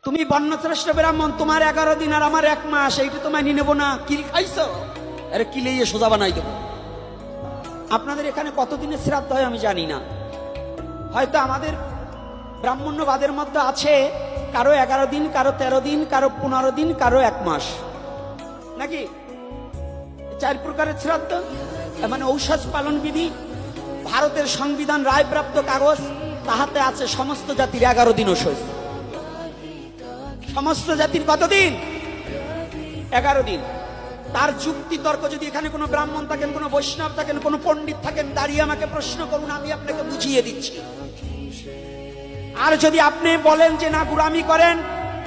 তুমি বর্ণশ্রেষ্ঠ ব্রাহ্মণ, তোমার 11 দিন আর আমার 1 মাস, এইটা তো মানি নেবো না। কিল খাইছো? আরে কিলেই সোজা বানাই দেবো। আপনাদের এখানে কতদিনের শ্রাদ্ধ হয় আমি জানি না, হয়তো আমাদের ব্রাহ্মণ্যবাদের মধ্যে আছে কারো 11 দিন, কারো 13 দিন, কারো 15 দিন, কারো 1 মাস, নাকি 4 প্রকারের শ্রাদ্ধ। মানে ঔষধ পালন বিধি, ভারতের সংবিধান রায়প্রাপ্ত কাগজ, তাহাতে আছে সমস্ত জাতির 11 দিন ঔষধ। সমস্ত জাতির কতদিন? 11 দিন। তার যুক্তি তর্ক যদি এখানে কোনো ব্রাহ্মণ থাকেন, কোনো বৈষ্ণব থাকেন, কোনো পণ্ডিত থাকেন, দাঁড়িয়ে আমাকে প্রশ্ন করুন, আমি আপনাকে বুঝিয়ে দিচ্ছি। আর যদি আপনি বলেন যে না গুরামি করেন,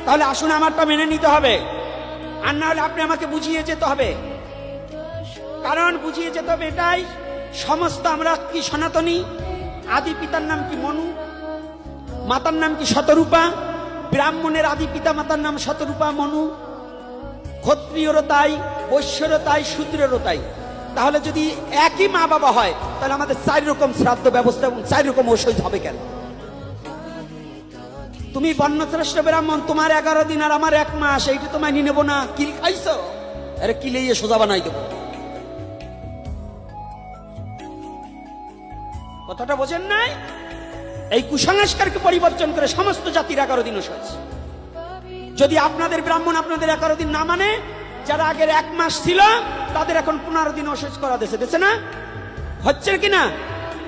তাহলে আসুন আমারটা মেনে নিতে হবে, আর না হলে আপনি আমাকে বুঝিয়ে যেতে হবে। কারণ বুঝিয়ে যেতে হবে এটাই, সমস্ত আমরা কি সনাতনী, আদি পিতার নাম কি মনু, মাতার নাম কি শতরূপা, ব্রাহ্মণের আদি পিতা মাতার নাম শতরূপা মনু, ক্ষত্রিয়রও তাই, বৈশ্যরও তাই, শূদ্রেরও তাই। তাহলে যদি একই মা বাবা হয়, তাহলে আমাদের 4 রকম শ্রাদ্ধ ব্যবস্থা এবং 4 রকম ঔষধ হবে কেন? তুমি বর্ণশ্রেষ্ঠ ব্রাহ্মণ, তোমার 11 দিন আর আমার 1 মাস, এইটা তো মানি নেবো না। কিল খাইছো? আরে কিলেই সোজা বানাই দেবো। কথাটা বোঝেন নাই? এই কুসংস্কারকে পরিবর্তন করে সমস্ত জাতির 11 দিন ঔষধ। যদি আপনাদের ব্রাহ্মণ আপনাদের 11 দিন না মানে, যারা আগের 1 মাস ছিল তাদের এখন 15 দিন ঔষধ করা দেশে না হচ্ছে কিনা?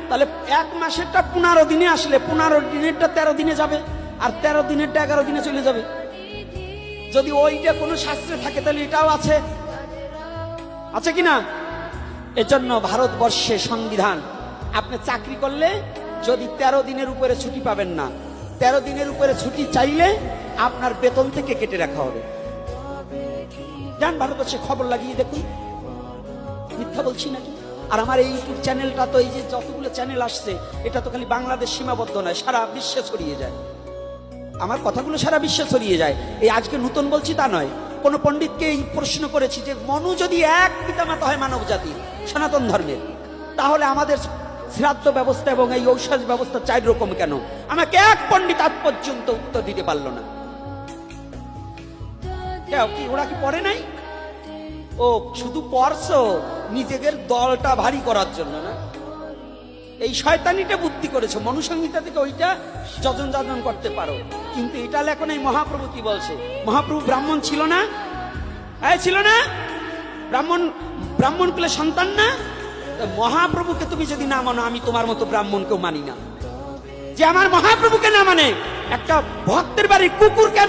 তাহলে 1 মাসেরটা 15 দিনে আসলে 15 দিনেরটা 13 দিনে যাবে, আর 13 দিনেরটা 11 দিনে চলে যাবে। যদি ওইটা কোনো শাস্ত্রে থাকে তাহলে এটাও আছে, আছে কিনা? এজন্য ভারতবর্ষে সংবিধান, আপনি চাকরি করলে যদি 13 দিনের উপরে ছুটি পাবেন না, 13 দিনের উপরে ছুটি চাইলে আপনার বেতন থেকে কেটে রাখা হবে। যান ভারতবর্ষে খবর লাগিয়ে দেখুন, মিথ্যা বলছি নাকি? আর আমার এই ইউটিউব চ্যানেলটা তো, এই যে যতগুলো চ্যানেল আসছে, এটা তো খালি বাংলাদেশ সীমাবদ্ধ নয়, সারা বিশ্বে ছড়িয়ে যায়। আমার কথাগুলো সারা বিশ্বে ছড়িয়ে যায়। এই আজকে নতুন বলছি তা নয়। কোন পণ্ডিতকে এই প্রশ্ন করেছি যে মনু যদি এক পিতামাতা হয় মানব জাতির, সনাতন ধর্মের, তাহলে আমাদের শ্রাদ্ধ ব্যবস্থা এবং এই ঔষধ ব্যবস্থা 4 রকম কেন? আমাকে এক পণ্ডিত আজ পর্যন্ত উত্তর দিতে পারলো না। কি ওরা কি পড়ে নাই? ও শুধু পড়ছো নিজেদের দলটা ভারী করার জন্য না? এই শয়তানিটা বুদ্ধি করেছো, মনুসংহিতা থেকে ওইটা যজন যজন করতে পারো, কিন্তু এটা লেখো নাই। মহাপ্রভু কি বলছে? মহাপ্রভু ব্রাহ্মণ ছিল না? ছিল না? ব্রাহ্মণ কুলের সন্তান না? মহাপ্রভুকে তুমি যদি না মানো, আমি তোমার মতো ব্রাহ্মণকেও মানি না। যে আমার মহাপ্রভুকে না মানে, একটা ভক্তের বাড়ির কুকুরকে আমি